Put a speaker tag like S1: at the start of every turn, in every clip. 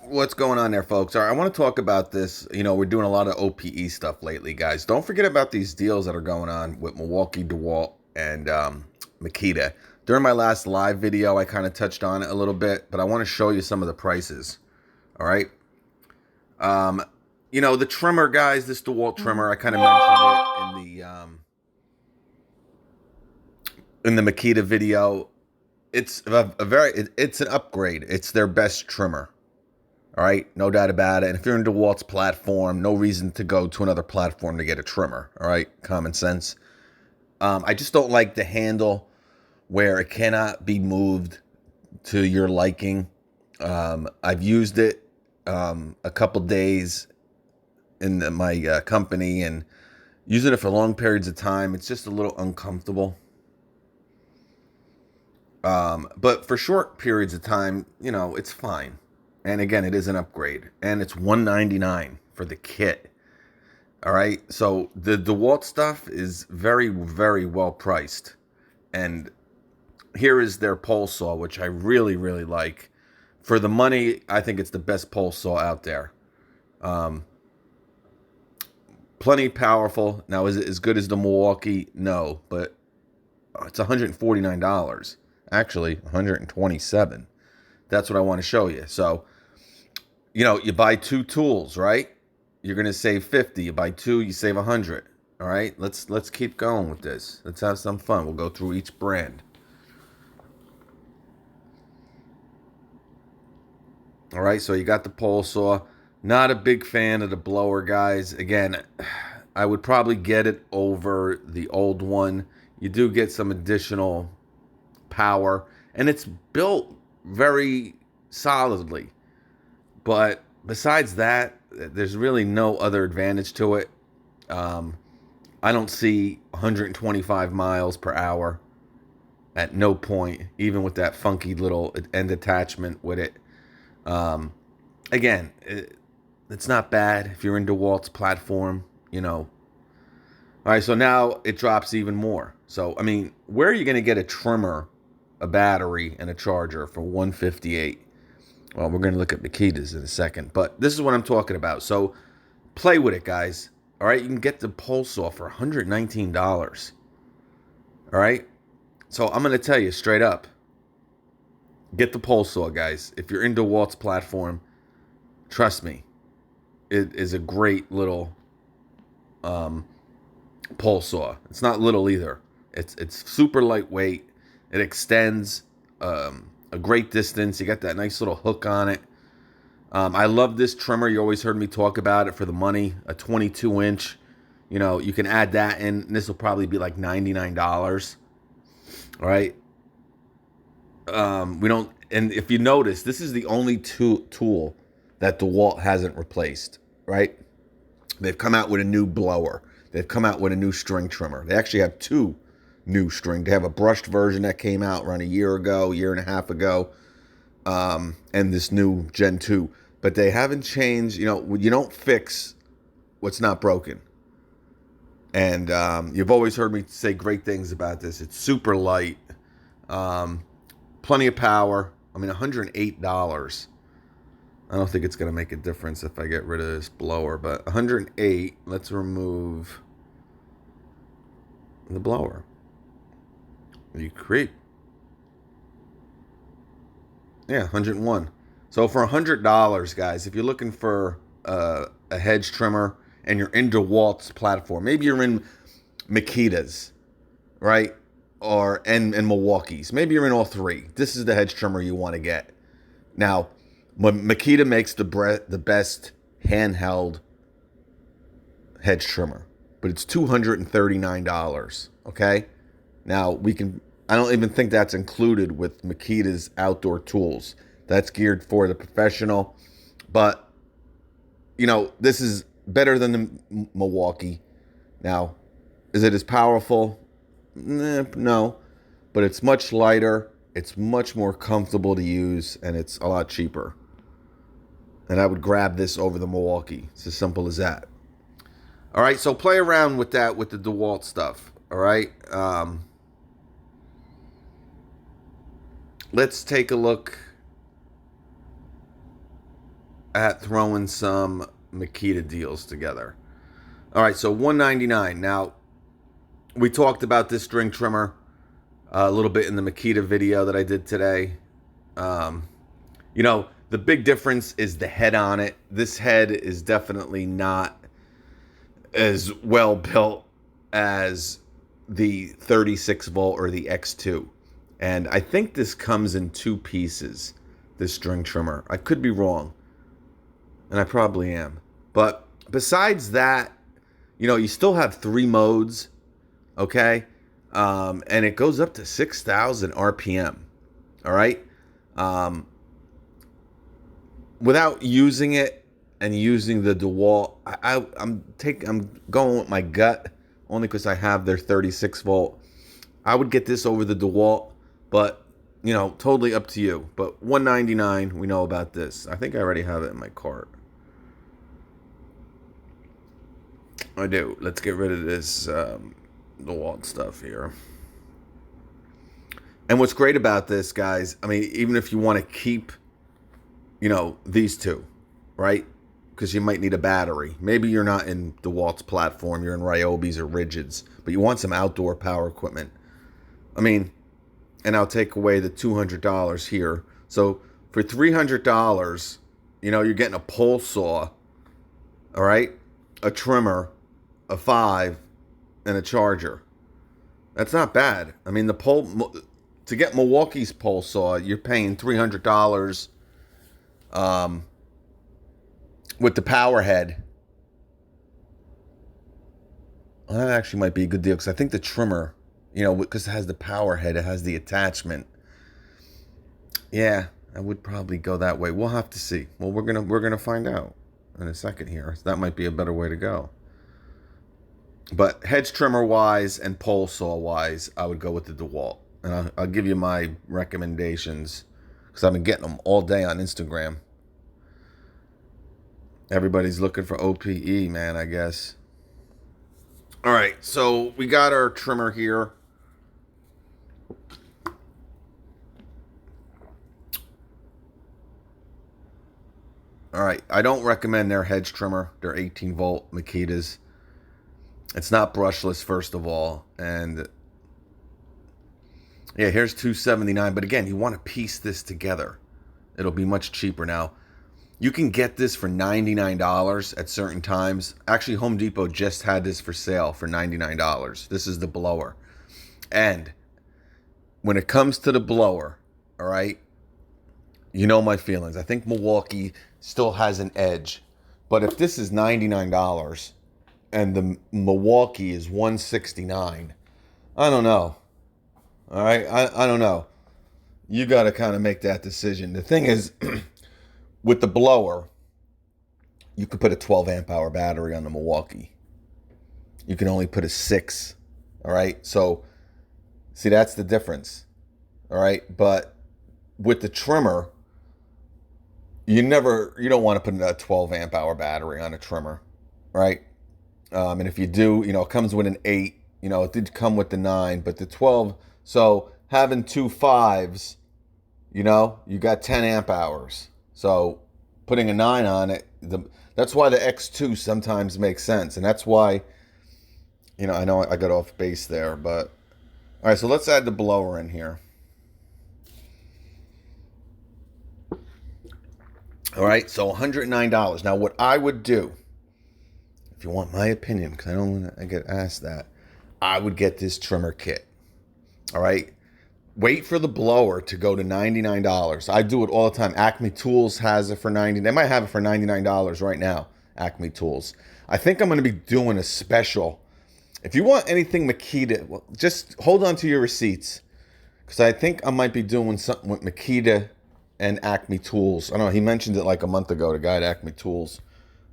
S1: What's going on there, folks? All right, I want to talk about this. We're doing a lot of OPE stuff lately, guys. Don't forget about these deals that are going on with Milwaukee, Dewalt, and Makita. During my last live video, I kind of touched on it a little bit, but I want to show you some of the prices. All right. Um, the trimmer, guys, this Dewalt trimmer, I kind of mentioned it in the Makita video. It's it's an upgrade. It's their best trimmer. All right, no doubt about it. And if you're in DeWalt's platform, no reason to go to another platform to get a trimmer. All right, common sense. I just don't like the handle where it cannot be moved to your liking. I've used it a couple days in my company and using it for long periods of time. It's just a little uncomfortable. But for short periods of time, it's fine. And again, it is an upgrade, and it's $199 for the kit. All right, so the DeWalt stuff is very, very well priced, and here is their pole saw, which I really, really like. For the money, I think it's the best pole saw out there. Um, Plenty powerful. Now, is it as good as the Milwaukee? No, but it's $149. Actually, 127. That's what I want to show you. So, you buy two tools, right? You're gonna save 50. You buy two, you save 100. All right, let's keep going with this. Let's have some fun. We'll go through each brand. All right, so you got the pole saw. Not a big fan of the blower, guys. Again, I would probably get it over the old one. You do get some additional power, and it's built very solidly. But besides that, there's really no other advantage to it. Um, I don't see 125 miles per hour at no point, even with that funky little end attachment with it. Um, Again, it's not bad if you're into Walt's platform. All right, so now it drops even more. So, I mean, where are you going to get a trimmer, a battery, and a charger for 158? Well, we're going to look at Makita's in a second, but this is what I'm talking about. So, play with it, guys. All right, you can get the pole saw for $119. All right, so I'm going to tell you straight up, get the pole saw, guys. If you're into Walt's platform, trust me, it is a great little um, pole saw. It's not little either. It's super lightweight. It extends a great distance. You got that nice little hook on it. I love this trimmer. You always heard me talk about it for the money. A 22 inch. You can add that in. This will probably be like $99. All right. We don't. And if you notice, this is the only tool that DeWalt hasn't replaced. Right. They've come out with a new blower. They've come out with a new string trimmer. They actually have two new string. They have a brushed version that came out around a year ago, year and a half ago, and this new Gen 2. But they haven't changed. You don't fix what's not broken. And you've always heard me say great things about this. It's super light, um, plenty of power. I mean, $108. I don't think it's going to make a difference if I get rid of this blower, but 108, let's remove the blower. You creep. Yeah, 101. So for $100, guys, if you're looking for a hedge trimmer and you're into Walt's platform, maybe you're in Makita's, right? And Milwaukee's. Maybe you're in all three. This is the hedge trimmer you want to get. Now, Makita makes the best handheld hedge trimmer, but it's $239. Okay, now I don't even think that's included with Makita's outdoor tools. That's geared for the professional, but this is better than the Milwaukee. Now, is it as powerful? No, but it's much lighter. It's much more comfortable to use, and it's a lot cheaper. And I would grab this over the Milwaukee. It's as simple as that. All right, so play around with that with the DeWalt stuff. All right. Let's take a look at throwing some Makita deals together. All right, so $199. Now, we talked about this string trimmer a little bit in the Makita video that I did today. Um, the big difference is the head on it. This head is definitely not as well built as the 36 volt or the X2. And I think this comes in two pieces, this string trimmer. I could be wrong, and I probably am. But besides that, you still have 3 modes, okay? And it goes up to 6,000 RPM, all right? Without using it and using the Dewalt, I'm going with my gut only because I have their 36 volt. I would get this over the Dewalt, but totally up to you. But $199, we know about this. I think I already have it in my cart. I do. Let's get rid of this Dewalt stuff here. And what's great about this, guys, I mean, even if you want to keep these two, right? Because you might need a battery. Maybe you're not in DeWalt's platform. You're in Ryobi's or Rigid's. But you want some outdoor power equipment. I mean, and I'll take away the $200 here. So for $300, you're getting a pole saw, all right? A trimmer, a 5, and a charger. That's not bad. I mean, to get Milwaukee's pole saw, you're paying $300 with the power head. Well, that actually might be a good deal because I think the trimmer, because it has the power head, it has the attachment. Yeah, I would probably go that way. We'll have to see. Well, we're gonna find out in a second here. So that might be a better way to go. But hedge trimmer wise and pole saw wise, I would go with the DeWalt, and I'll give you my recommendations because I've been getting them all day on Instagram. Everybody's looking for OPE, man, I guess. All right, so we got our trimmer here. All right, I don't recommend their hedge trimmer, their 18 volt Makitas. It's not brushless, first of all, and yeah, here's $279. But again, you want to piece this together. It'll be much cheaper now. You can get this for $99 at certain times. Actually, Home Depot just had this for sale for $99. This is the blower. And when it comes to the blower, all right, you know my feelings. I think Milwaukee still has an edge. But if this is $99 and the Milwaukee is $169, I don't know. All right, I don't know. You got to kind of make that decision. The thing is, with the blower, you could put a 12 amp hour battery on the Milwaukee. You can only put a 6. All right. So, see, that's the difference. All right. But with the trimmer, you don't want to put a 12 amp hour battery on a trimmer. Right. And if you do, it comes with an 8. It did come with the 9, but the 12. So having 2 5s, you got 10 amp hours. So putting a 9 on it, that's why the X2 sometimes makes sense. And that's why, I know I got off base there, but all right, so let's add the blower in here. All right, so $109. Now, what I would do, if you want my opinion, because I don't want to get asked that, I would get this trimmer kit. All right. Wait for the blower to go to $99. I do it all the time. Acme Tools has it for $90. They might have it for $99 right now. Acme Tools. I think I'm going to be doing a special. If you want anything Makita, well, just hold on to your receipts, because I think I might be doing something with Makita and Acme Tools. I don't know. He mentioned it like a month ago, the guy at Acme Tools,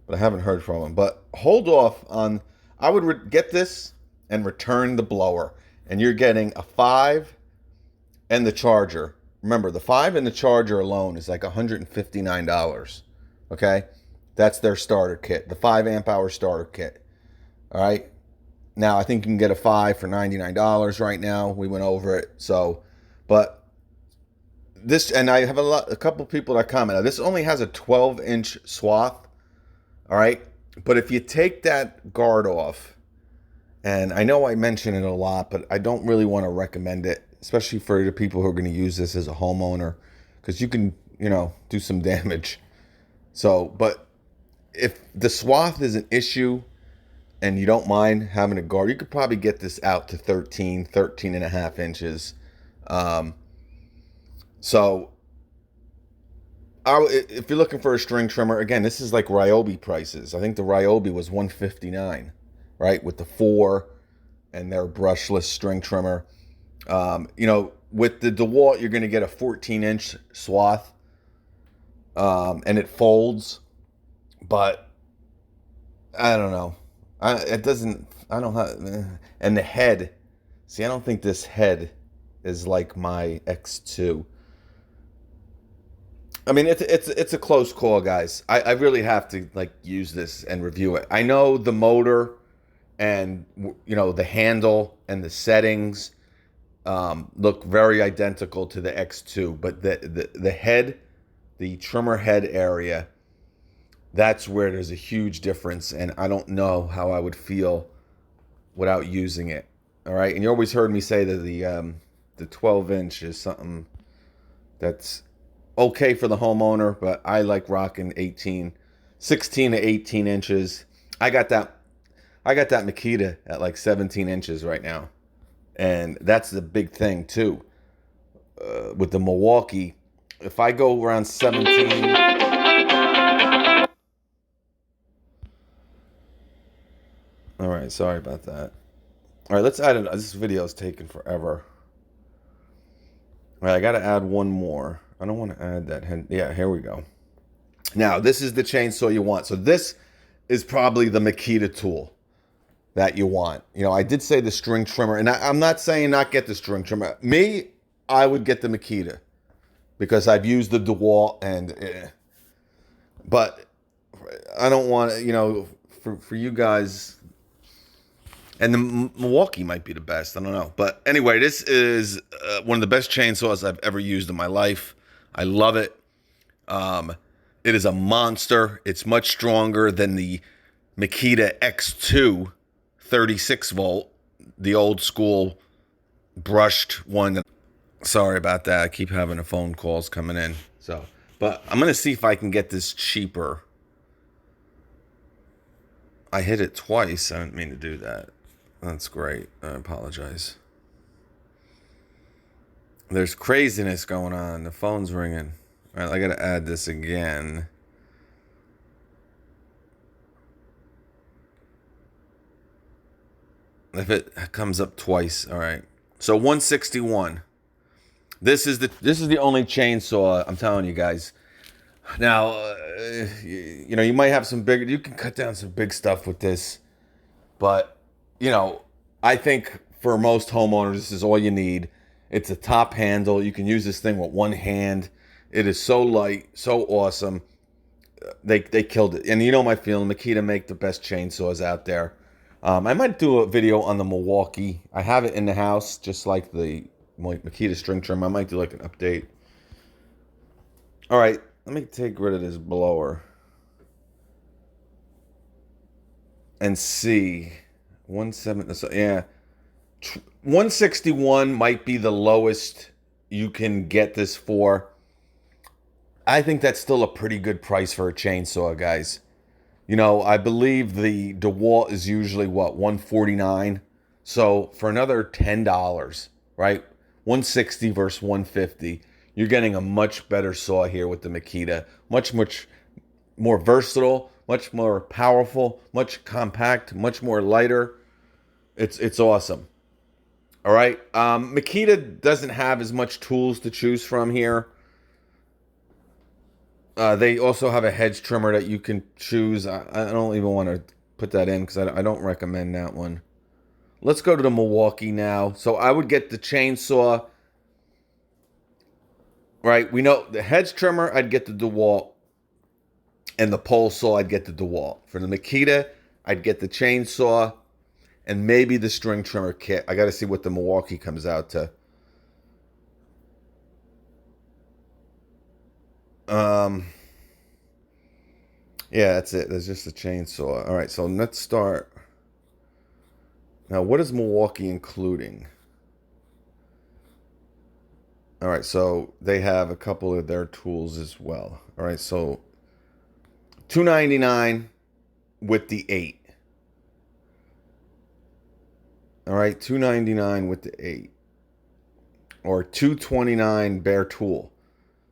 S1: but I haven't heard from him. But hold off on. I would get this and return the blower, and you're getting a 5. And the charger. Remember, the 5 and the charger alone is like $159. Okay? That's their starter kit. The 5 amp hour starter kit. All right? Now, I think you can get a 5 for $99 right now. We went over it. So, but this, and I have a couple people that commented. This only has a 12-inch swath. All right, but if you take that guard off, and I know I mention it a lot, but I don't really want to recommend it, especially for the people who are going to use this as a homeowner, because you can, do some damage. So, but if the swath is an issue and you don't mind having a guard, you could probably get this out to 13 and a half inches. Um, so, if you're looking for a string trimmer, again, this is like Ryobi prices. I think the Ryobi was $159, right, with the 4 and their brushless string trimmer. With the Dewalt, you're going to get a 14-inch swath, and it folds, but I don't know. It doesn't. I don't have. And the head. See, I don't think this head is like my X2. I mean, it's a close call, guys. I really have to use this and review it. I know the motor and the handle and the settings look very identical to the X2, but the head, the trimmer head area, that's where there's a huge difference, and I don't know how I would feel without using it. All right, and you always heard me say that the 12-inch is something that's okay for the homeowner, but I like rocking 16 to 18 inches. I got that Makita at like 17 inches right now, and that's the big thing too. With the Milwaukee, if I go around 17. All right, sorry about that. All right, let's add it. This video is taking forever. All right, I got to add one more. I don't want to add that. Yeah, here we go. Now, this is the chainsaw you want. So this is probably the Makita tool that you want. I did say the string trimmer, and I'm not saying not get the string trimmer. Me, I would get the Makita because I've used the Dewalt, but I don't want to, for you guys. And the Milwaukee might be the best. I don't know. But anyway, this is one of the best chainsaws I've ever used in my life. I love it. It is a monster. It's much stronger than the Makita X2 36 volt, the old school brushed one. Sorry about that. I keep having the phone calls coming in. But I'm going to see if I can get this cheaper. I hit it twice. I didn't mean to do that. That's great. I apologize. There's craziness going on. The phone's ringing. All right, I got to add this again. If it comes up twice, all right. So 161. This is the only chainsaw, I'm telling you guys. Now, you might have some bigger. You can cut down some big stuff with this, but I think for most homeowners, this is all you need. It's a top handle. You can use this thing with one hand. It is so light, so awesome. They killed it. And you know my feeling. Makita make the best chainsaws out there. I might do a video on the Milwaukee. I have it in the house, just like the Makita string trim. I might do like an update. All right, let me take rid of this blower and see. 161 might be the lowest you can get this for. I think that's still a pretty good price for a chainsaw, guys. I believe the DeWalt is usually $149. So for another $10, right? 160 versus 150. You're getting a much better saw here with the Makita. Much more versatile, much more powerful, much compact, much more lighter. It's awesome. All right. Makita doesn't have as much tools to choose from here. They also have a hedge trimmer that you can choose. I don't even want to put that in because I don't recommend that one. Let's go to the Milwaukee now. So I would get the chainsaw. Right. We know the hedge trimmer, I'd get the DeWalt. And the pole saw, I'd get the DeWalt. For the Makita, I'd get the chainsaw. And maybe the string trimmer kit. I got to see what the Milwaukee comes out to. Um, yeah, that's it. There's just a chainsaw. All right, so let's start. Now, what is Milwaukee including? All right, so they have a couple of their tools as well. All right, so $299 with the 8. All right, $299 with the 8. Or $229 bare tool.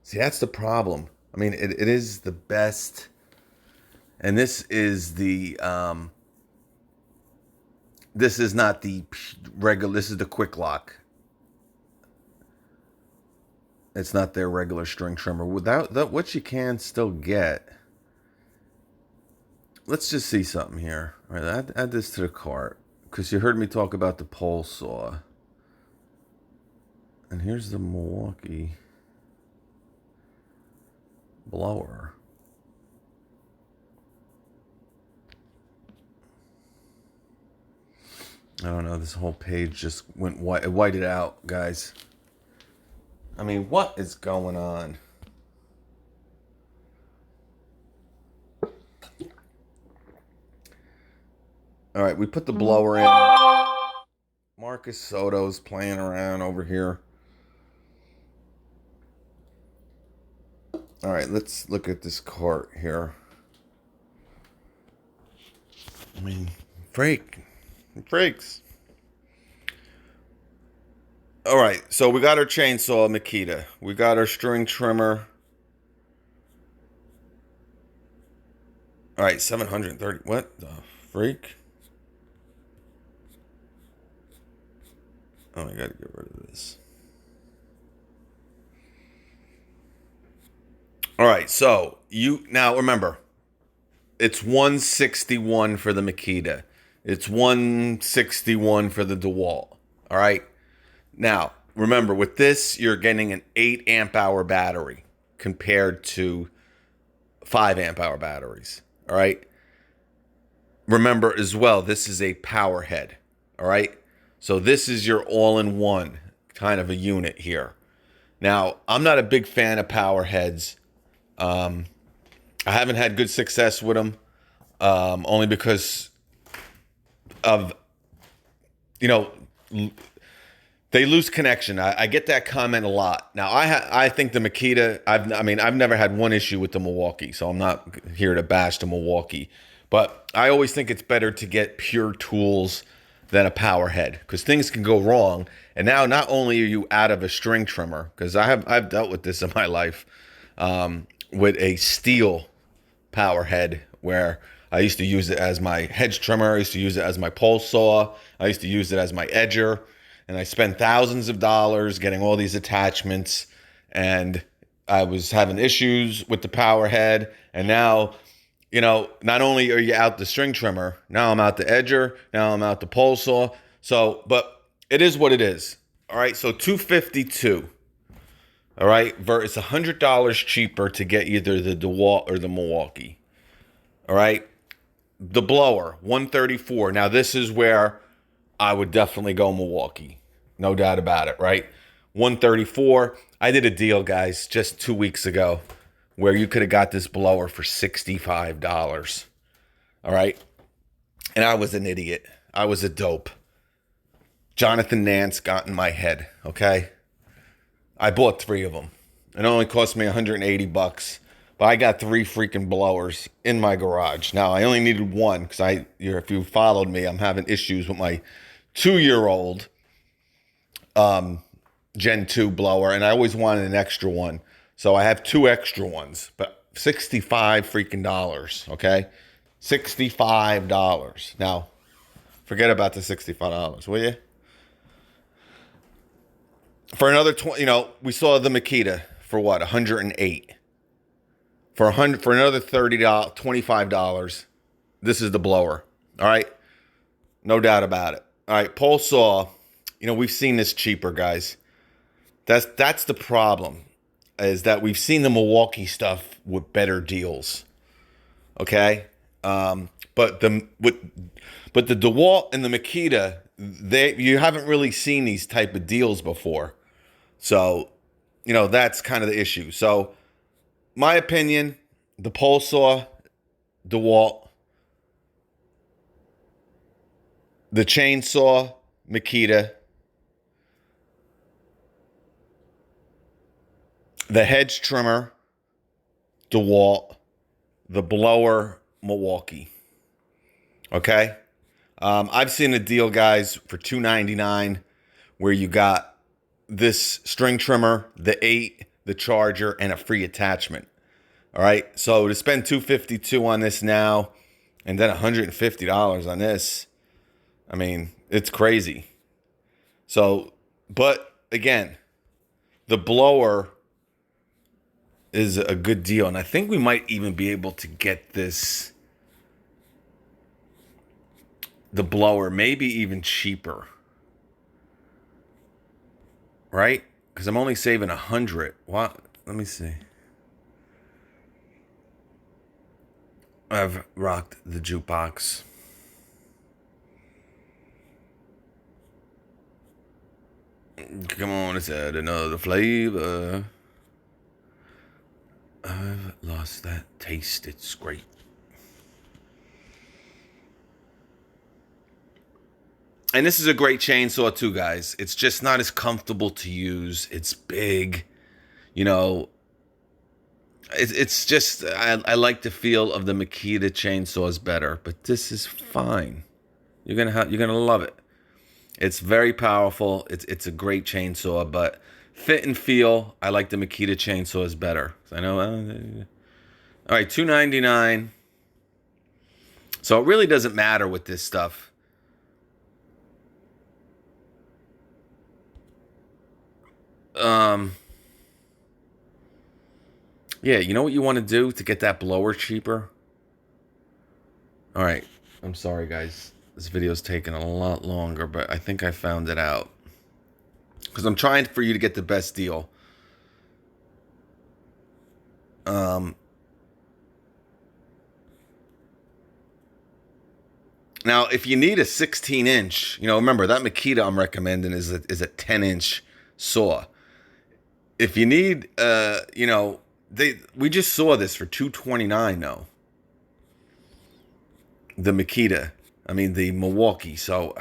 S1: See, that's the problem. I mean, it is the best. And this is the this is not the regular, this is the quick lock. It's not their regular string trimmer. Without that, what you can still get. Let's just see something here. All right, add this to the cart because you heard me talk about the pole saw. And here's the Milwaukee blower. I don't know. This whole page just went white. It whited out, guys. I mean, what is going on? All right, we put the blower in. Marcus Soto's playing around over here. All right, let's look at this cart here. I mean, freaks. All right, so we got our chainsaw Makita. We got our string trimmer. All right, 730. What the freak? Oh, I gotta get rid of this. All right, so you now remember, it's 161 for the Makita. It's 161 for the Dewalt. All right. Now, remember, with this, you're getting an 8 amp hour battery compared to 5 amp hour batteries. All right. Remember as well, this is a power head. All right. So this is your all-in-one kind of a unit here. Now, I'm not a big fan of power heads. I haven't had good success with them, only because of, they lose connection. I get that comment a lot. Now, I think the Makita, I've never had one issue with the Milwaukee, so I'm not here to bash the Milwaukee. But I always think it's better to get pure tools than a power head, because things can go wrong. And now not only are you out of a string trimmer, because I've dealt with this in my life, with a steel power head where I used to use it as my hedge trimmer. I used to use it as my pole saw. I used to use it as my edger. And I spent thousands of dollars getting all these attachments. And I was having issues with the power head. And now, not only are you out the string trimmer, now I'm out the edger. Now I'm out the pole saw. So, but it is what it is. All right. So $252. All right. It's $100 cheaper to get either the Dewalt or the Milwaukee. All right. The blower, $134. Now, this is where I would definitely go Milwaukee. No doubt about it, right? $134. I did a deal, guys, just 2 weeks ago where you could have got this blower for $65. All right. And I was an idiot. I was a dope. Jonathan Nance got in my head. Okay. I bought 3 of them. It only cost me $180. But I got 3 freaking blowers in my garage. Now, I only needed one because if you followed me, I'm having issues with my 2-year-old Gen 2 blower, and I always wanted an extra one. So I have 2 extra ones, but $65 freaking dollars, okay? $65. Now, forget about the $65, will you? For another 20, we saw the Makita for what? $108. For another $30, $25, this is the blower. All right, no doubt about it. All right, pole saw. We've seen this cheaper, guys. That's the problem, is that we've seen the Milwaukee stuff with better deals. Okay, but the DeWalt and the Makita, you haven't really seen these type of deals before. So, that's kind of the issue. So my opinion, the pole saw, Dewalt, the chainsaw, Makita, the hedge trimmer, Dewalt, the blower, Milwaukee. Okay? I've seen a deal, guys, for $299 where you got this string trimmer, the 8, the charger, and a free attachment. All right? So to spend $252 on this now and then $150 on this, I mean, it's crazy. So, but again, the blower is a good deal. And I think we might even be able to get this, the blower, maybe even cheaper. Right? Because I'm only saving $100. What? Let me see. I've rocked the jukebox. Come on, let's add another flavor. I've lost that taste. It's great. And this is a great chainsaw too, guys. It's just not as comfortable to use. It's big. You know, it's just, I like the feel of the Makita chainsaws better. But this is fine. You're gonna love it. It's very powerful. It's a great chainsaw, but fit and feel, I like the Makita chainsaws better. I know. All right, $299. So it really doesn't matter with this stuff. Yeah, you know what you want to do to get that blower cheaper? All right, I'm sorry, guys. This video's taking a lot longer, but I think I found it out. Because I'm trying for you to get the best deal. Now, if you need a 16-inch, you know, remember that Makita I'm recommending is a 10-inch saw. If you need, you know, we just saw this for $229 though. The Makita, I mean the Milwaukee. So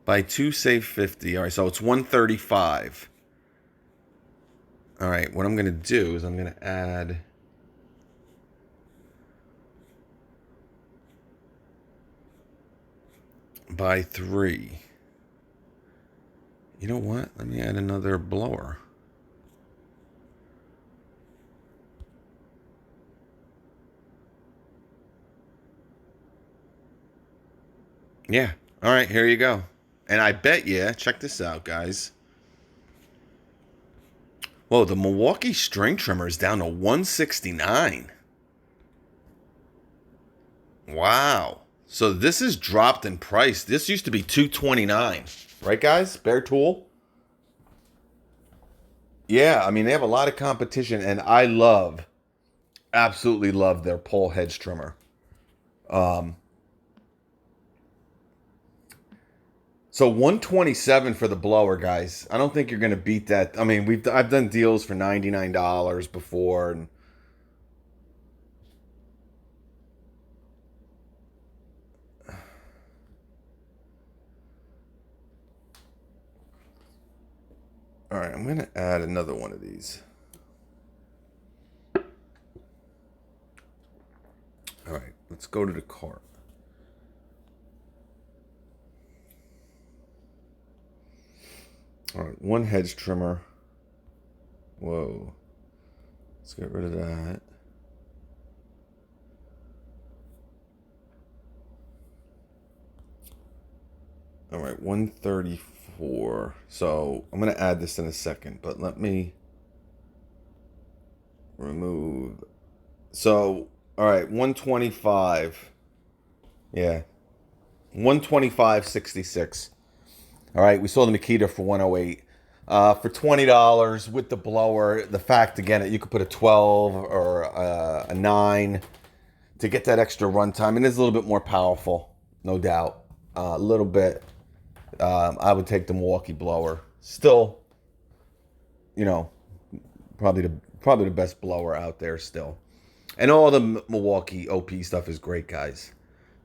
S1: buy 2, save 50. All right, so it's $135. All right, what I'm gonna do is I'm gonna add buy 3. You know what? Let me add another blower. Yeah. All right, here you go. And I bet you, check this out, guys. Whoa, the Milwaukee string trimmer is down to $169. Wow. So this is dropped in price. This used to be $229. Right, guys? Bare tool. Yeah, I mean, they have a lot of competition, and I absolutely love their pole hedge trimmer. So 127 for the blower, guys. I don't think you're going to beat that. I mean, I've done deals for $99 before, and all right, I'm going to add another one of these. All right, let's go to the cart. All right, one hedge trimmer. Whoa. Let's get rid of that. All right, 134. So I'm going to add this in a second, but let me remove. So, all right, 125. Yeah. 125.66. All right, we saw the Makita for 108. For $20 with the blower, the fact again you could put a 12 or a 9 to get that extra runtime. It is a little bit more powerful, no doubt. A little bit. I would take the Milwaukee blower. Still, you know, probably Probably the best blower out there still. And all the Milwaukee OPE stuff is great, guys.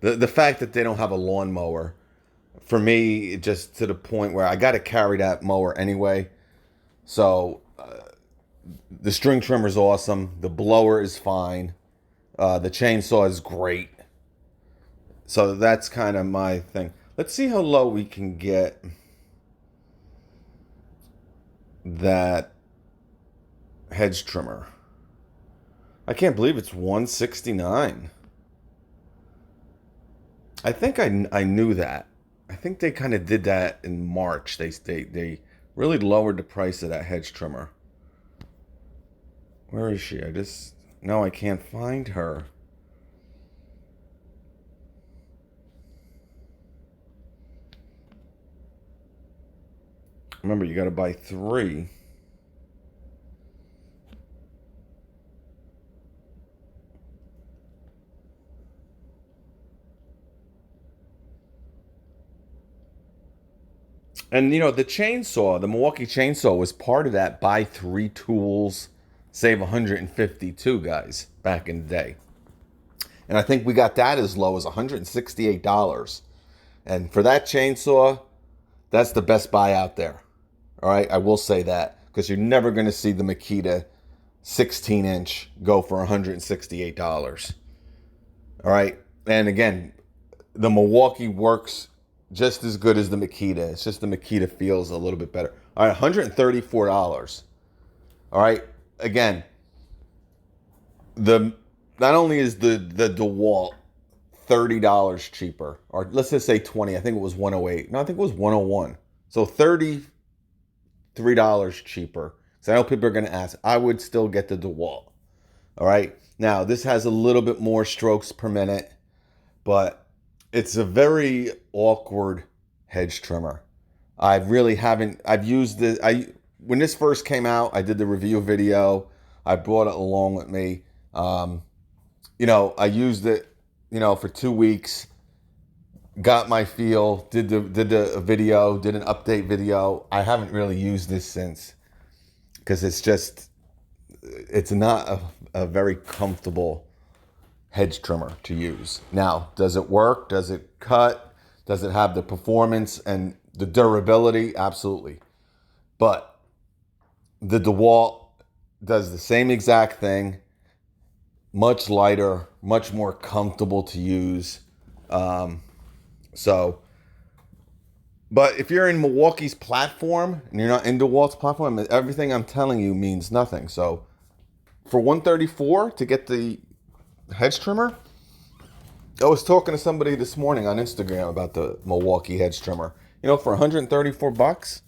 S1: The fact that they don't have a lawnmower, for me, just to the point where I got to carry that mower anyway. So the string trimmer is awesome. The blower is fine. The chainsaw is great. So that's kind of my thing. Let's see how low we can get that hedge trimmer. I can't believe it's 169. I think I knew that. I think they kind of did that in March. They really lowered the price of that hedge trimmer. Where is she? I can't find her. Remember, you got to buy 3. And the chainsaw, the Milwaukee chainsaw was part of that buy 3 tools, save 152 guys back in the day. And I think we got that as low as $168. And for that chainsaw, that's the best buy out there. All right, I will say that, because you're never going to see the Makita 16-inch go for $168. All right, and again, the Milwaukee works just as good as the Makita. It's just the Makita feels a little bit better. All right, $134. All right, again, not only is the Dewalt $30 cheaper, or let's just say 20. I think it was 108. No, I think it was 101. So $33 cheaper. So I know people are going to ask. I would still get the Dewalt. All right. Now this has a little bit more strokes per minute, but it's a very awkward hedge trimmer. I really haven't. I've used it. When this first came out, I did the review video. I brought it along with me. I used it, for 2 weeks. Got my feel. Did the video. Did an update video. I haven't really used this since, because it's not a very comfortable hedge trimmer to use. Now, does it work? Does it cut? Does it have the performance and the durability? Absolutely. But the Dewalt does the same exact thing, much lighter, much more comfortable to use. But if you're in Milwaukee's platform and you're not in Dewalt's platform, everything I'm telling you means nothing. So for $134 to get the hedge trimmer, I was talking to somebody this morning on Instagram about the Milwaukee hedge trimmer. For $134,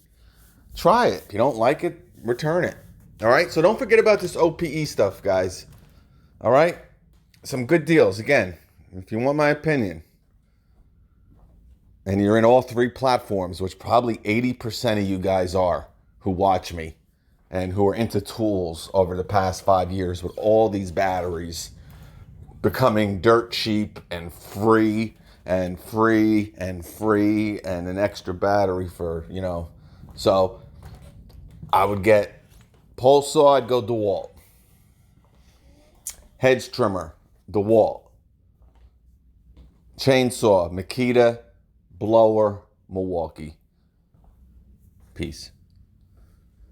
S1: try it. If you don't like it, return it. All right. So don't forget about this OPE stuff, guys. All right. Some good deals. Again, if you want my opinion, and you're in all 3 platforms, which probably 80% of you guys are who watch me and who are into tools over the past 5 years, with all these batteries becoming dirt cheap and free and free and free, and an extra battery for, So I would get pole saw, I'd go Dewalt. Hedge trimmer, Dewalt. Chainsaw, Makita. Blower, Milwaukee. Peace.